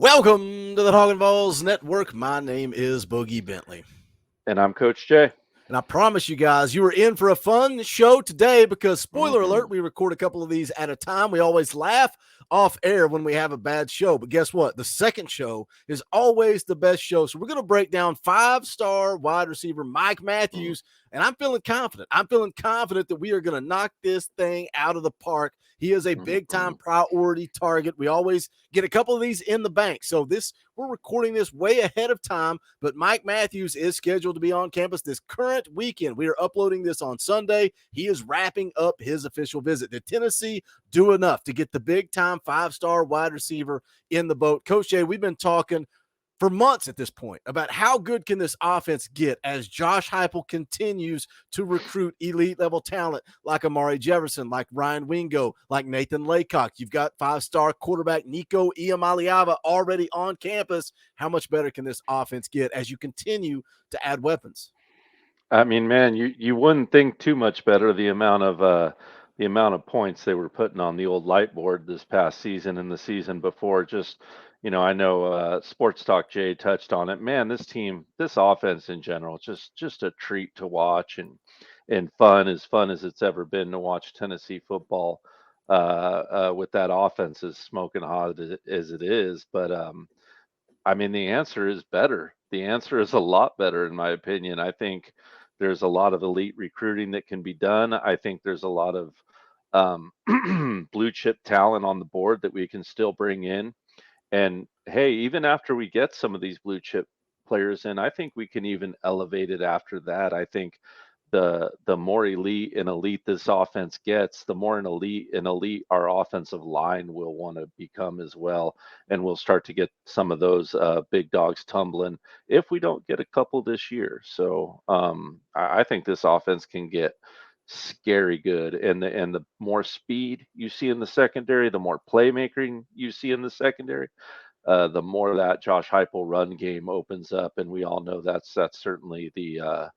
Welcome to the Talkin VAWLS Network. My name is Boogie Bentley. And I'm Coach Jay. And I promise you guys, you are in for a fun show today because, spoiler alert, we record a couple of these at a time. We always laugh off air when we have a bad show. But guess what? The second show is always the best show. So we're going to break down five-star wide receiver Mike Matthews. And I'm feeling confident. I'm feeling confident that we are going to knock this thing out of the park. He is a big-time priority target. We always get a couple of these in the bank. So we're recording this way ahead of time, but Mike Matthews is scheduled to be on campus this current weekend. We are uploading this on Sunday. He is wrapping up his official visit. Did Tennessee do enough to get the big-time five-star wide receiver in the boat? Coach Jay, we've been talking for months at this point about how good can this offense get as Josh Heupel continues to recruit elite level talent like Amari Jefferson, like Ryan Wingo, like Nathan Laycock. You've got five-star quarterback Nico Iamaleava already on campus. How much better can this offense get as you continue to add weapons? I mean, man, you wouldn't think too much better the amount of points they were putting on the old light board this past season and the season before. Just I know Sports Talk Jay touched on it. Man, this team, this offense in general, just a treat to watch and fun as it's ever been to watch Tennessee football with that offense as smoking hot as it is. But I mean, the answer is better. The answer is a lot better, in my opinion. I think there's a lot of elite recruiting that can be done. I think there's a lot of blue chip talent on the board that we can still bring in. And hey, even after we get some of these blue chip players in, I think we can even elevate it after that. I think the more elite this offense gets, the more an elite our offensive line will want to become as well, and we'll start to get some of those big dogs tumbling if we don't get a couple this year. So I think this offense can get scary good, and the more speed you see in the secondary, the more playmaking you see in the secondary, the more that Josh Heupel run game opens up, and we all know that's certainly the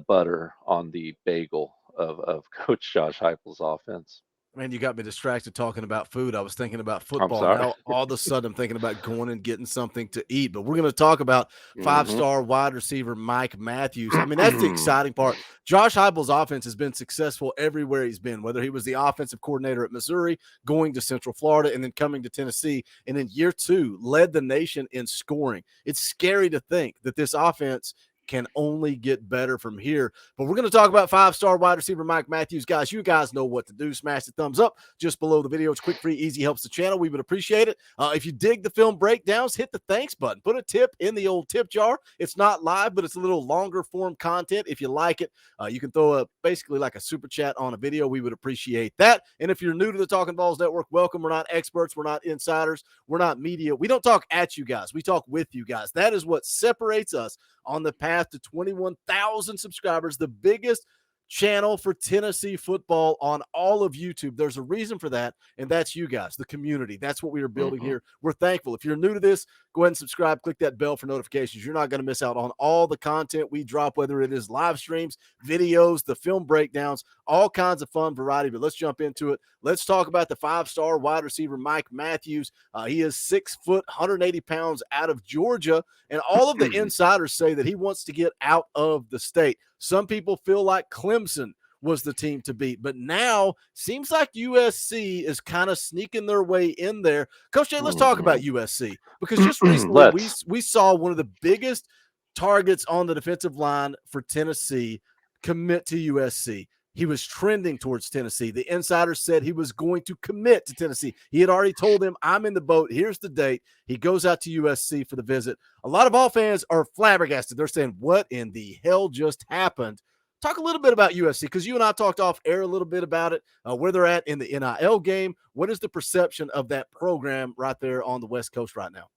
butter on the bagel of Coach Josh Heupel's offense. Man, you got me distracted talking about food. I was thinking about I'm football. sorry. Now, all of a sudden, I'm thinking about going and getting something to eat. But we're going to talk about hmm five-star wide receiver Mike Matthews. I mean, that's the exciting part. Josh Heupel's offense has been successful everywhere he's been, whether he was the offensive coordinator at Missouri, going to Central Florida, and then coming to Tennessee. And in year two, led the nation in scoring. It's scary to think that this offense can only get better from here. But we're going to talk about five-star wide receiver Mike Matthews. Guys, you guys know what to do. Smash the thumbs up just below the video. It's quick, free, easy, helps the channel. We would appreciate it. If you dig the film breakdowns, hit the thanks button. Put a tip in the old tip jar. It's not live, but it's a little longer form content. If you like it, you can throw basically like a super chat on a video. We would appreciate that. And if you're new to the Talkin VAWLS Network, welcome. We're not experts. We're not insiders. We're not media. We don't talk at you guys. We talk with you guys. That is what separates us on the path to 21,000 subscribers, the biggest channel for Tennessee football on all of YouTube. There's a reason for that, and that's you guys, the community. That's what we are building here. We're thankful. If you're new to this, go ahead and subscribe. Click that bell for notifications. You're not going to miss out on all the content we drop, whether it is live streams, videos, the film breakdowns, all kinds of fun variety. But let's jump into it. Let's talk about the five-star wide receiver Mike Matthews. He is 6 foot, 180 pounds, out of Georgia, and all of the insiders say that he wants to get out of the state. Some people feel like Clemson was the team to beat, but now seems like USC is kind of sneaking their way in there. Coach Jay, let's talk about USC, because just recently we saw one of the biggest targets on the defensive line for Tennessee commit to USC. He was trending towards Tennessee. The insiders said he was going to commit to Tennessee. He had already told them, I'm in the boat. Here's the date. He goes out to USC for the visit. A lot of Vol fans are flabbergasted. They're saying, what in the hell just happened? Talk a little bit about USC, because you and I talked off air a little bit about it, where they're at in the NIL game. What is the perception of that program right there on the West Coast right now?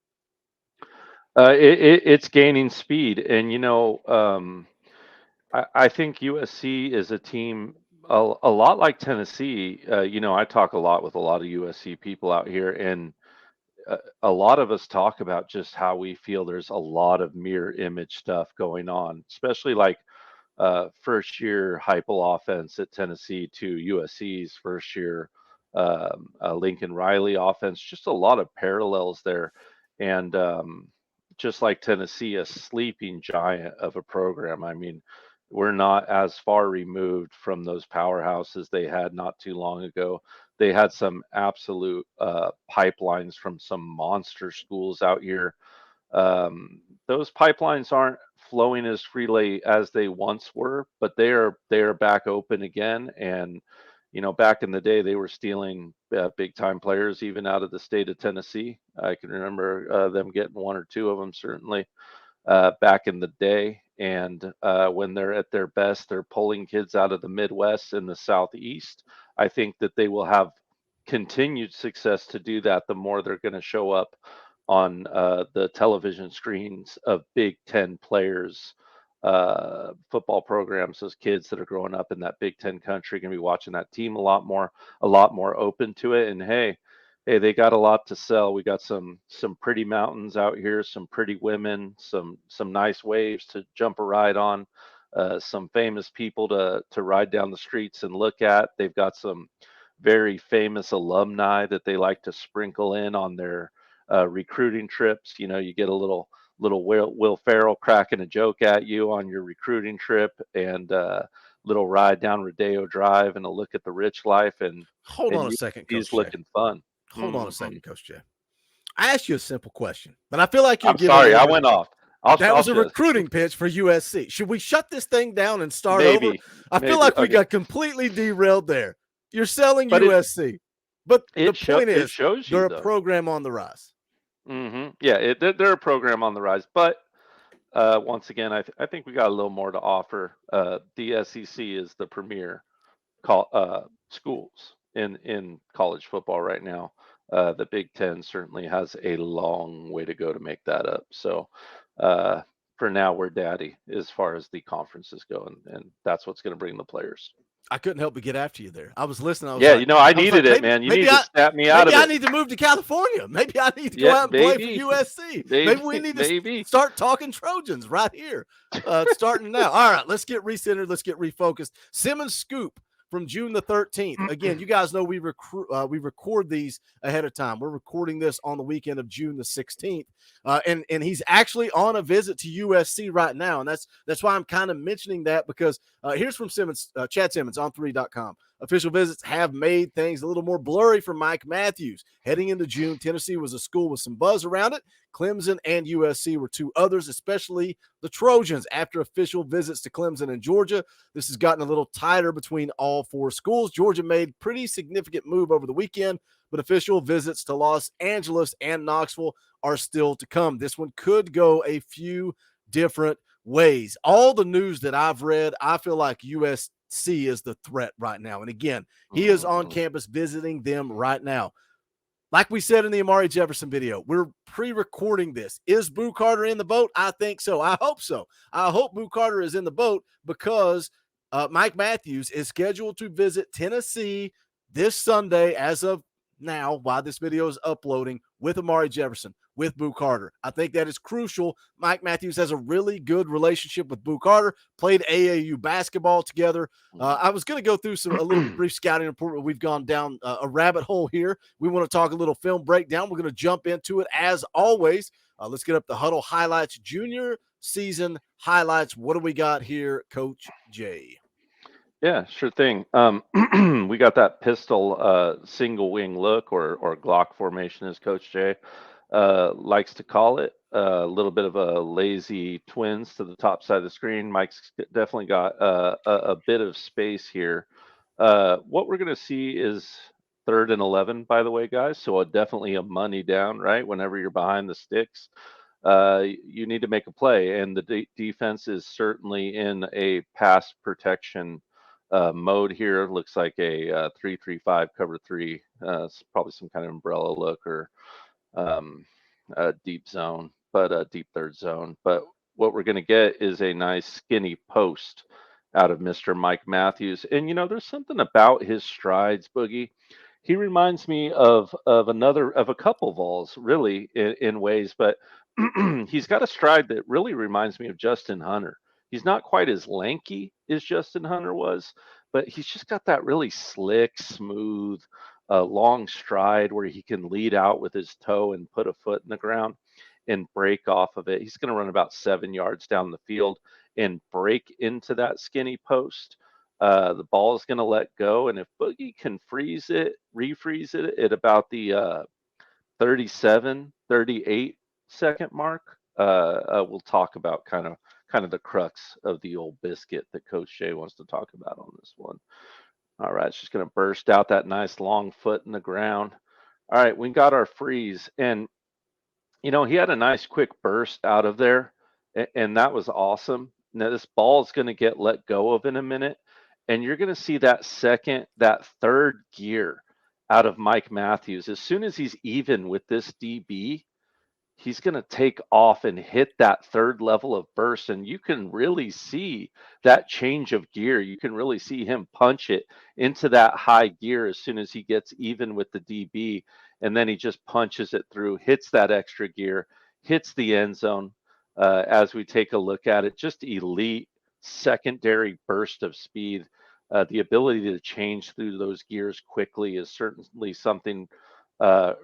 It's gaining speed. And, I think USC is a team a lot like Tennessee. I talk a lot with a lot of USC people out here, and a lot of us talk about just how we feel there's a lot of mirror image stuff going on, especially like first year Heupel offense at Tennessee to USC's first year Lincoln Riley offense. Just a lot of parallels there. and just like Tennessee, a sleeping giant of a program. I mean, we're not as far removed from those powerhouses they had not too long ago. They had some absolute pipelines from some monster schools out here. Those pipelines aren't flowing as freely as they once were, but they are back open again. And back in the day, they were stealing big time players even out of the state of Tennessee. I can remember them getting one or two of them certainly back in the day. And when they're at their best, they're pulling kids out of the Midwest and the Southeast. I think that they will have continued success to do that the more they're going to show up on the television screens of Big Ten players, football programs. Those kids that are growing up in that Big Ten country are going to be watching that team a lot more open to it. And hey, they got a lot to sell. We got some pretty mountains out here, some pretty women, some nice waves to jump a ride on, some famous people to ride down the streets and look at. They've got some very famous alumni that they like to sprinkle in on their recruiting trips. You get a little Will Ferrell cracking a joke at you on your recruiting trip, and little ride down Rodeo Drive and a look at the rich life, and Hold on a you second, he's Coach Jay. looking fun. Hold on a Hmm. second, Coach Jay. I asked you a simple question, but I feel like you're I'm giving sorry, me I went off. that I'll was a just recruiting pitch for USC. Should we shut this thing down and start over? maybe I feel maybe like we okay, got completely derailed there. You're selling but it USC, but the point it is shows you they're a though. program on the rise. Yeah, they're a program on the rise, but once again, I think we got a little more to offer. The SEC is the premier schools in college football right now. The Big Ten certainly has a long way to go to make that up. So uh, for now, we're daddy as far as the conferences go, and that's what's going to bring the players. I couldn't help but get after you there. I was listening. Yeah, I I was needed like, it, man. You need to snap me out maybe of I it. need to move to California. Maybe I need to go Yeah, out and play for maybe, USC. Maybe maybe, we need to maybe. start talking Trojans right here. Starting now. All right, let's get recentered. Let's get refocused. Simmons Scoop from June the 13th. Again, you guys know we record these ahead of time. We're recording this on the weekend of June the 16th. And he's actually on a visit to USC right now. And that's why I'm kind of mentioning that, because here's from Simmons, Chad Simmons on 3.com. Official visits have made things a little more blurry for Mike Matthews. Heading into June, Tennessee was a school with some buzz around it. Clemson and USC were two others, especially the Trojans. After official visits to Clemson and Georgia, this has gotten a little tighter between all four schools. Georgia made pretty significant move over the weekend, but official visits to Los Angeles and Knoxville are still to come. This one could go a few different ways. All the news that I've read, I feel like USC is the threat right now. And again, he is on Mhm. campus visiting them right now. Like we said in the Amari Jefferson video, we're pre-recording this. Is Boo Carter in the boat? I think so. I hope so. I hope Boo Carter is in the boat, because Mike Matthews is scheduled to visit Tennessee this Sunday, as of now, while this video is uploading, with Amari Jefferson, with Boo Carter. I think that is crucial. Mike Matthews has a really good relationship with Boo Carter, played AAU basketball together. I was going to go through a little brief scouting report, but we've gone down a rabbit hole here. We want to talk a little film breakdown. We're going to jump into it as always. Let's get up the huddle highlights, junior season highlights. What do we got here, Coach Jay? Yeah, sure thing. We got that pistol single wing look, or Glock formation, as Coach Jay likes to call it. A little bit of a lazy twins to the top side of the screen. Mike's definitely got a bit of space here. What we're going to see is 3rd and 11, by the way, guys. So definitely a money down, right? Whenever you're behind the sticks, you need to make a play, and the defense is certainly in a pass protection mode here. Looks like a 3-3-5 cover three. It's probably some kind of umbrella look, or a deep zone, but a deep third zone. But what we're going to get is a nice skinny post out of Mr. Mike Matthews. And there's something about his strides, Boogie. He reminds me of a couple VAWLS, really, in ways, but he's got a stride that really reminds me of Justin Hunter. He's not quite as lanky as Justin Hunter was, but he's just got that really slick, smooth, long stride where he can lead out with his toe and put a foot in the ground. and break off of it. He's going to run about 7 yards down the field and break into that skinny post. The ball is going to let go, and if Boogie can refreeze it at about the 37, 38 second mark, we'll talk about kind of the crux of the old biscuit that Coach Jay wants to talk about on this one. All right, it's just going to burst out that nice long foot in the ground. All right, we got our freeze, and he had a nice quick burst out of there, and that was awesome. Now this ball is going to get let go of in a minute, and you're going to see that third gear out of Mike Matthews. As soon as he's even with this DB, he's going to take off and hit that third level of burst, and you can really see that change of gear. You can really see him punch it into that high gear as soon as he gets even with the DB, and then he just punches it through, hits that extra gear, hits the end zone. As we take a look at it, just elite secondary burst of speed. The ability to change through those gears quickly is certainly something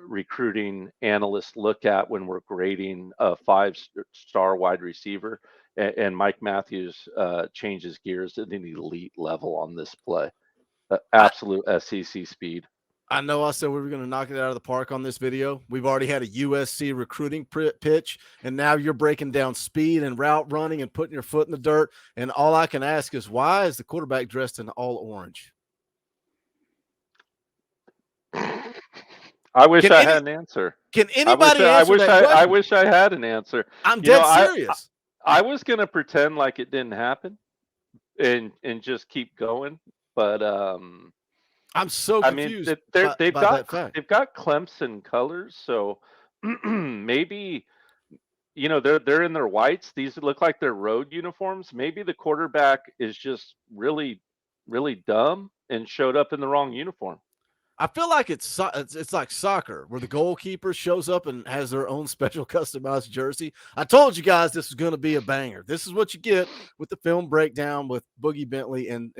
recruiting analysts look at when we're grading a 5-star wide receiver. And Mike Matthews changes gears at an elite level on this play. Absolute SEC speed. I know I said we were going to knock it out of the park on this video. We've already had a USC recruiting pitch, and now you're breaking down speed and route running and putting your foot in the dirt. And all I can ask is, why is the quarterback dressed in all orange? I wish I had an answer. Can anybody answer that question? I wish I had an answer. I'm dead serious. I was going to pretend like it didn't happen and just keep going, but I'm so confused. They've got Clemson colors, so maybe they're in their whites. These look like their road uniforms. Maybe the quarterback is just really, really dumb and showed up in the wrong uniform. I feel like it's like soccer, where the goalkeeper shows up and has their own special customized jersey. I told you guys this was going to be a banger. This is what you get with the film breakdown with Boogie Bentley and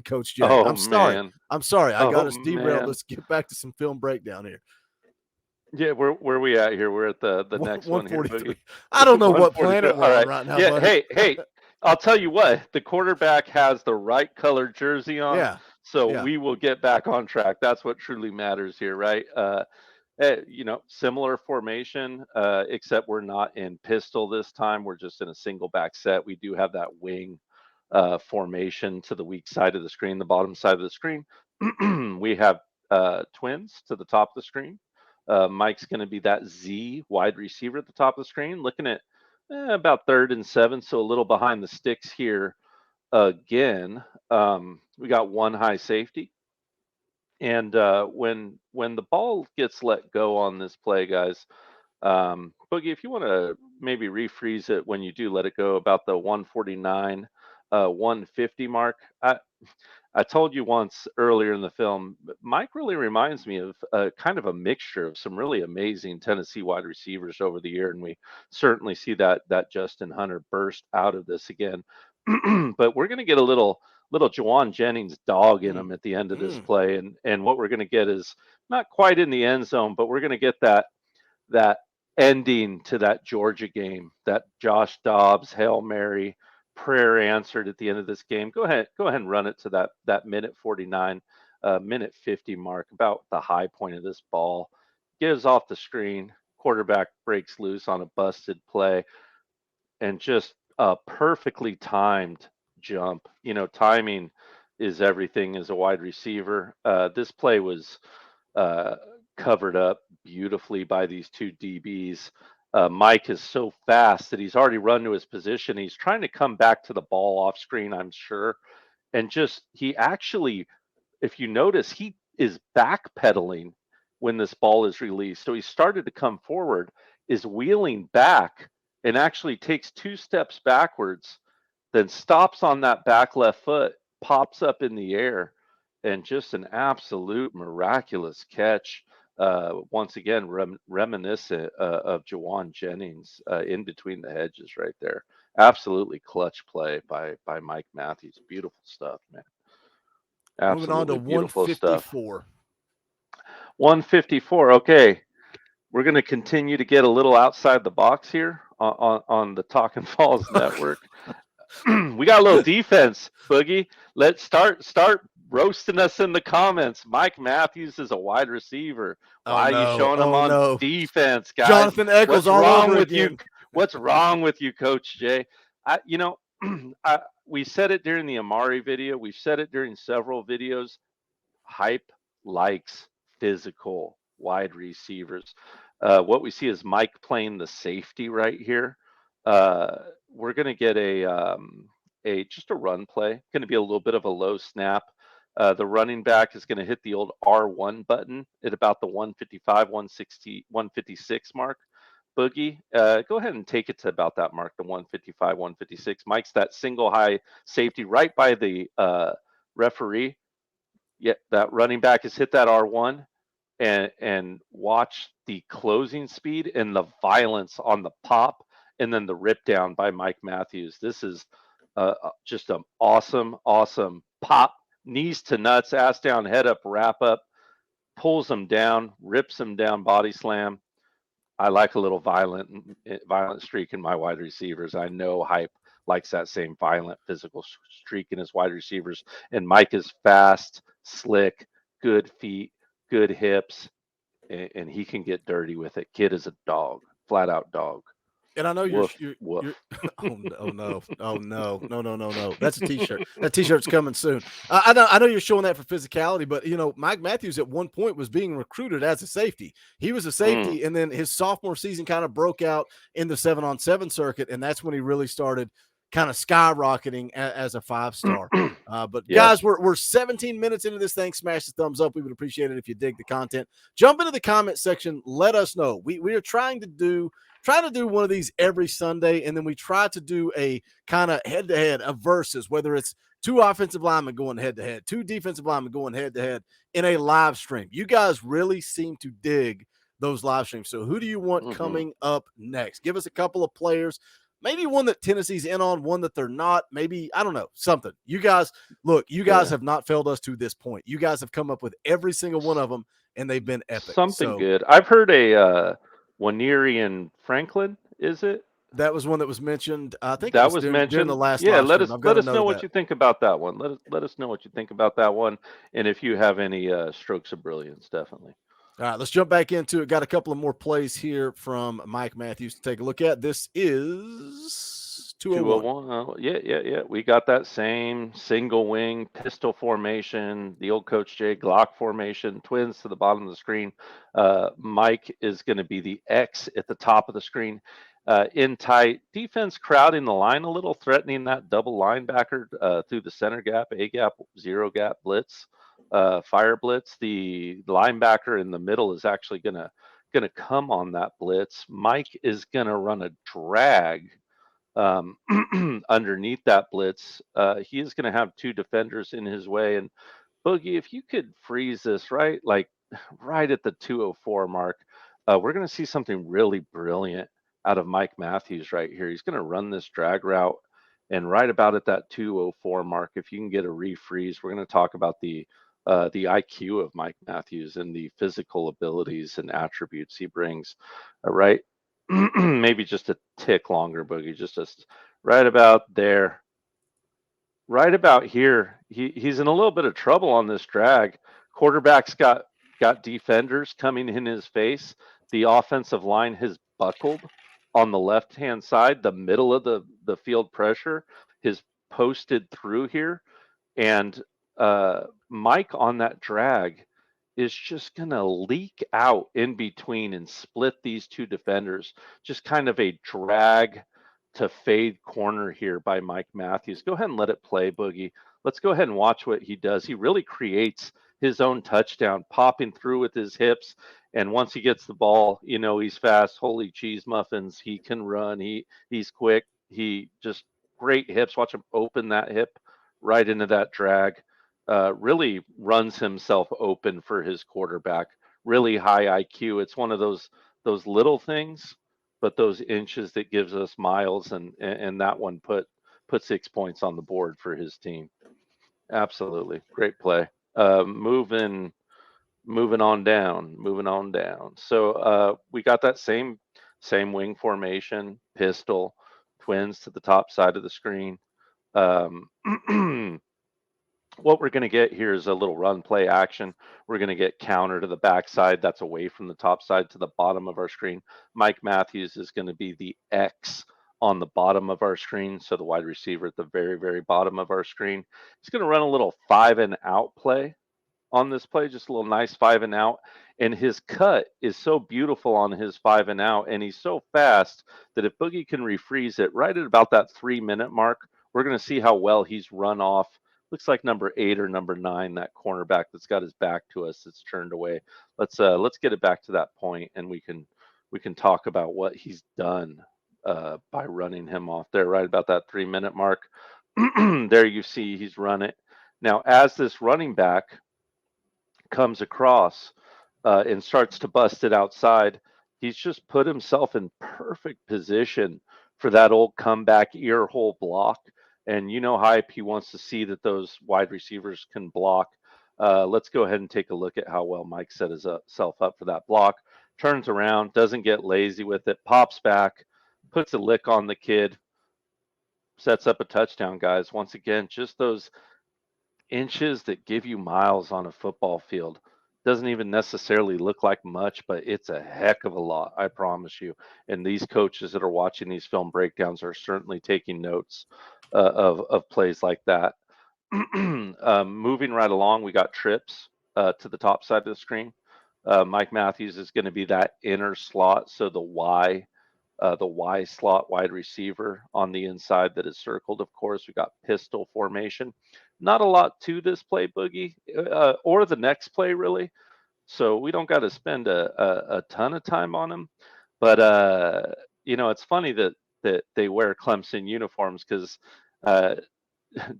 Coach Jay. Oh, I'm sorry. Man. I'm sorry. I got us derailed. Man. Let's get back to some film breakdown here. Yeah, where we at here? We're at the next one here. Boogie. I don't know what planet we're on right now. Yeah, buddy. hey, I'll tell you what. The quarterback has the right colored jersey on. Yeah. So we will get back on track. That's what truly matters here, right? Similar formation, except we're not in pistol this time. We're just in a single back set. We do have that wing formation to the weak side of the screen, the bottom side of the screen. We have twins to the top of the screen. Mike's going to be that Z wide receiver at the top of the screen, looking at about 3rd and 7, so a little behind the sticks here. Again, we got one high safety, and when the ball gets let go on this play, guys, Boogie, if you want to maybe refreeze it when you do let it go about the 149, 150 mark. I told you once earlier in the film, Mike really reminds me of kind of a mixture of some really amazing Tennessee wide receivers over the year, and we certainly see that Justin Hunter burst out of this again. But we're going to get a little Jawan Jennings dog in him at the end of this play, and what we're going to get is not quite in the end zone, but we're going to get that ending to that Georgia game, that Josh Dobbs Hail Mary prayer answered at the end of this game. Go ahead and run it to that minute 49, minute 50 mark, about the high point of this ball. Gives off the screen, quarterback breaks loose on a busted play, and just a perfectly timed jump. Timing is everything as a wide receiver. This play was covered up beautifully by these two DBs. Mike is so fast that he's already run to his position. He's trying to come back to the ball off screen, I'm sure. And he actually, if you notice, he is backpedaling when this ball is released. So he started to come forward, is wheeling back, and actually takes 2 steps backwards, then stops on that back left foot, pops up in the air, and just an absolute miraculous catch. Once again, reminiscent of Jawan Jennings in between the hedges right there. Absolutely clutch play by Mike Matthews. Beautiful stuff, man. Absolutely Moving on to 154. 154. Okay. we're going to continue to get a little outside the box here on the Talkin Falls Network. We got a little defense, Boogie. Let's start roasting us in the comments. Mike Matthews is a wide receiver. Oh Why are you no! showing him Oh on no! defense, guys? Jonathan Eccles What's all wrong over with you? again. What's wrong with you, Coach Jay? You know, we said it during the Amari video. We've said it during several videos. Hype likes physical wide receivers. What we see is Mike playing the safety right here. Uh, we're going to get a just a run play. Going to be a little bit of a low snap. The running back is going to hit the old R1 button at about the 155, 160, 156 mark. Boogie, go ahead and take it to about that mark, the 155, 156. Mike's that single high safety right by the referee. Yeah, that running back has hit that R1, and watch the closing speed and the violence on the pop and then the rip down by Mike Matthews. This is just an awesome pop, knees to nuts, ass down, head up, wrap up, pulls him down, rips him down, body slam. I like a little violent streak in my wide receivers. I know Hype likes that same violent physical streak in his wide receivers. And Mike is fast, slick, good feet, good hips, and he can get dirty with it. Kid is a dog, flat out dog. And I know Woof, you're woof. oh no, oh no, oh no, no, no, no, no. That's a t-shirt. That t-shirt's coming soon. I know you're showing that for physicality, but Mike Matthews at one point was being recruited as a safety. He was a Mm, safety, and then his sophomore season kind of broke out in the 7-on-7 circuit, and that's when he really started kind of skyrocketing as a 5-star. But yeah. guys, we're 17 minutes into this thing. Smash the thumbs up. We would appreciate it if you dig the content. Jump into the comment section. Let us know. We are trying to do one of these every Sunday, and then we try to do a kind of head-to-head of versus, whether it's two offensive linemen going head-to-head, two defensive linemen going head-to-head in a live stream. You guys really seem to dig those live streams. So who do you want Mm-hmm. coming up next? Give us a couple of players, maybe one that Tennessee's in on, one that they're not, maybe, I don't know, something. You guys, look, you guys Yeah. have not failed us to this point. You guys have come up with every single one of them, and they've been epic. Something So good. I've heard a Wanerian Franklin, is it? that was one that was mentioned. I think it That was was during the mentioned. last Yeah, live stream. I've got let to us know know what that. you think about that one. Let us know what you think about that one, and if you have any strokes of brilliance, definitely. All right, let's jump back into it. Got a couple of more plays here from Mike Matthews to take a look at. This is 201. 201. Yeah. We got that same single wing pistol formation, the old Coach J Glock formation, twins to the bottom of the screen. Mike is going to be the X at the top of the screen. In tight defense, crowding the line a little, threatening that double linebacker through the center gap, A gap, zero gap blitz, fire blitz. The linebacker in the middle is actually going to come on that blitz. Mike is going to run a drag um, underneath that blitz. He is going to have two defenders in his way. And Boogie, if you could freeze this right, like right at the 204 mark, we're going to see something really brilliant out of Mike Matthews right here. He's going to run this drag route. And right about at that 204 mark, if you can get a refreeze, we're going to talk about the IQ of Mike Matthews and the physical abilities and attributes he brings. Right, maybe just a tick longer, Boogie, right about there, right about here. He's in a little bit of trouble on this drag. Quarterback's got defenders coming in his face. The offensive line has buckled on the left hand side. The middle of the field pressure has posted through here, and Mike on that drag is just going to leak out in between and split these two defenders. Just kind of a drag to fade corner here by Mike Matthews. Go ahead and let it play, Boogie. Let's go ahead and watch what he does. He really creates his own touchdown, popping through with his hips. And once he gets the ball, he's fast. Holy cheese muffins. He can run. He's quick. He just great hips. Watch him open that hip right into that drag. Really runs himself open for his quarterback. Really high IQ. It's one of those little things, but those inches that gives us miles, and that one put 6 points on the board for his team. Absolutely great play. Moving moving on down. So we got that same wing formation, pistol, twins to the top side of the screen. Um, what we're going to get here is a little run play action. We're going to get counter to the backside. That's away from the top side to the bottom of our screen. Mike Matthews is going to be the X on the bottom of our screen. So the wide receiver at the very, very bottom of our screen. He's going to run a little 5-and-out play on this play, just a little nice 5-and-out. And his cut is so beautiful on his 5-and-out, and he's so fast that if Boogie can refreeze it right at about that 3-minute mark, we're going to see how well he's run off. Looks like number 8 or number 9, that cornerback that's got his back to us, that's turned away. Let's get it back to that point, and we can talk about what he's done by running him off there right about that 3-minute mark. There you see he's run it. Now, as this running back comes across and starts to bust it outside, he's just put himself in perfect position for that old comeback ear hole block. And you know, Hype, he wants to see that those wide receivers can block. Let's go ahead and take a look at how well Mike set himself up for that block. Turns around, doesn't get lazy with it, pops back, puts a lick on the kid, sets up a touchdown, guys. Once again, just those inches that give you miles on a football field. Doesn't even necessarily look like much, but it's a heck of a lot, I promise you. And these coaches that are watching these film breakdowns are certainly taking notes of plays like that. Moving right along, we got trips to the top side of the screen. Mike Matthews is going to be that inner slot, so the Y slot wide receiver on the inside that is circled. Of course, we got pistol formation. Not a lot to this play, Boogie, or the next play, really. So we don't got to spend a ton of time on them. But, it's funny that they wear Clemson uniforms because uh,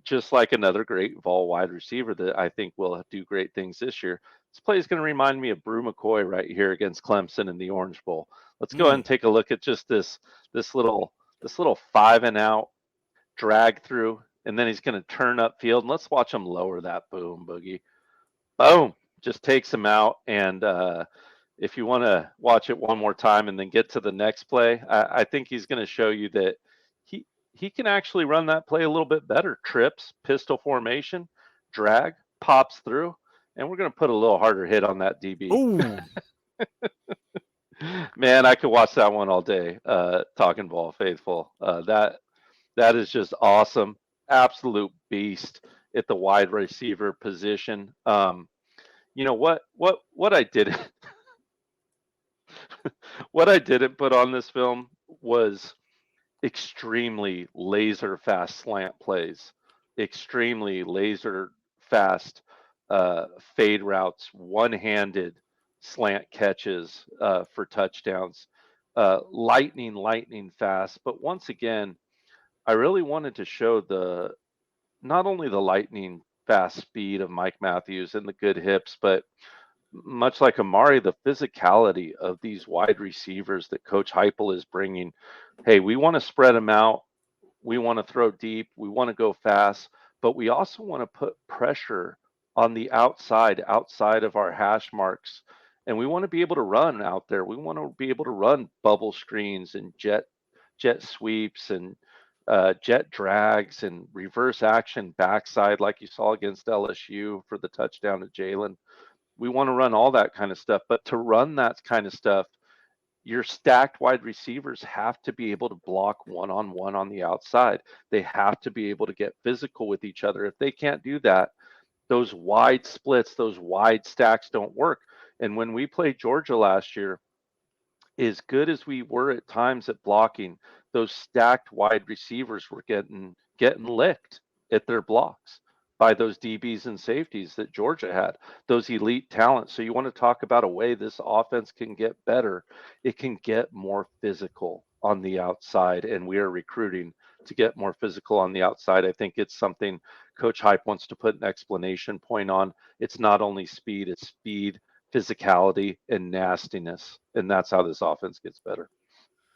just like another great Vol wide receiver that I think will do great things this year. This play is going to remind me of Brew McCoy right here against Clemson in the Orange Bowl. Let's go ahead and take a look at just this little 5-and-out drag through, and then he's going to turn upfield. And let's watch him lower that boom boogie. Boom, just takes him out. And if you want to watch it one more time and then get to the next play, I think he's going to show you that he can actually run that play a little bit better. Trips, pistol formation, drag, pops through, and we're going to put a little harder hit on that DB. Ooh. Man, I could watch that one all day. Talking ball faithful. That is just awesome. Absolute beast at the wide receiver position. You know what I did what I didn't put on this film was extremely laser fast slant plays, extremely laser fast fade routes, one-handed slant catches for touchdowns, lightning fast. But once again, I really wanted to show the not only the lightning fast speed of Mike Matthews and the good hips, but much like Amari, the physicality of these wide receivers that Coach Heupel is bringing. Hey, we want to spread them out. We want to throw deep. We want to go fast, but we also want to put pressure on the outside of our hash marks. And we want to be able to run out there. We want to be able to run bubble screens and jet sweeps and jet drags and reverse action backside like you saw against LSU for the touchdown to Jalen. We want to run all that kind of stuff. But to run that kind of stuff, your stacked wide receivers have to be able to block one-on-one on the outside. They have to be able to get physical with each other. If they can't do that, those wide splits, those wide stacks don't work. And when we played Georgia last year, as good as we were at times at blocking, those stacked wide receivers were getting licked at their blocks by those DBs and safeties that Georgia had, those elite talents. So you want to talk about a way this offense can get better. It can get more physical on the outside, and we are recruiting to get more physical on the outside. I think it's something Coach Hype wants to put an explanation point on. It's not only speed, it's speed, physicality, and nastiness. And that's how this offense gets better.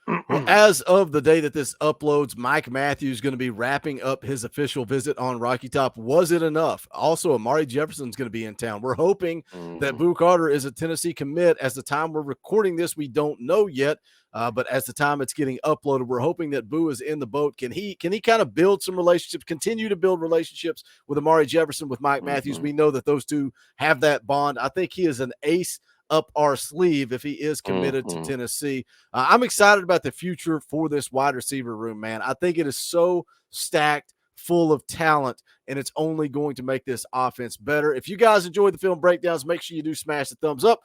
Well, as of the day that this uploads, Mike Matthews is going to be wrapping up his official visit on Rocky Top. Was it enough? Also, Amari Jefferson's going to be in town. We're hoping that Mhm. Boo Carter is a Tennessee commit. As the time we're recording this, we don't know yet. But as the time it's getting uploaded, we're hoping that Boo is in the boat. Can he kind of build some relationships, continue to build relationships with Amari Jefferson, with Mike Matthews? Mhm. We know that those two have that bond. I think he is an ace up our sleeve if he is committed to Mhm. Tennessee. I'm excited about the future for this wide receiver room, man. I think it is so stacked, full of talent, and it's only going to make this offense better. If you guys enjoyed the film breakdowns, make sure you do smash the thumbs up.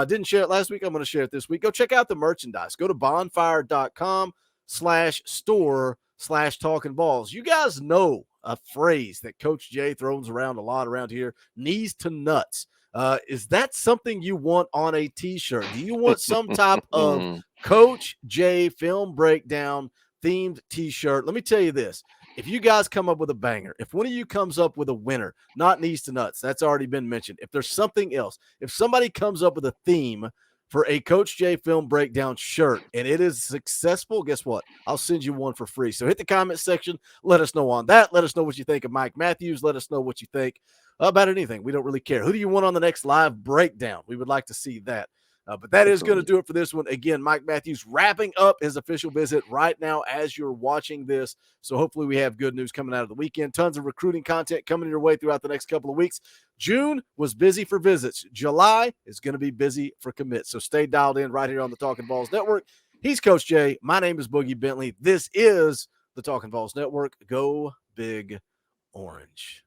Didn't share it last week. I'm going to share it this week. Go check out the merchandise. Go to bonfire.com/store/talking balls. You guys know a phrase that Coach Jay throws around a lot around here, knees to nuts. Is that something you want on a t-shirt? Do you want some type of Coach J film breakdown themed t-shirt? Let me tell you this. If you guys come up with a banger, if one of you comes up with a winner, not knees to nuts, that's already been mentioned. If there's something else, if somebody comes up with a theme for a Coach J film breakdown shirt and it is successful, guess what? I'll send you one for free. So hit the comment section. Let us know on that. Let us know what you think of Mike Matthews. Let us know what you think about anything. We don't really care. Who do you want on the next live breakdown? We would like to see that. But that is going to Definitely. do it for this one. Again, Mike Matthews wrapping up his official visit right now as you're watching this. So hopefully we have good news coming out of the weekend. Tons of recruiting content coming your way throughout the next couple of weeks. June was busy for visits. July is going to be busy for commits. So stay dialed in right here on the Talking Balls Network. He's Coach Jay. My name is Boogie Bentley. This is the Talking Balls Network. Go Big Orange.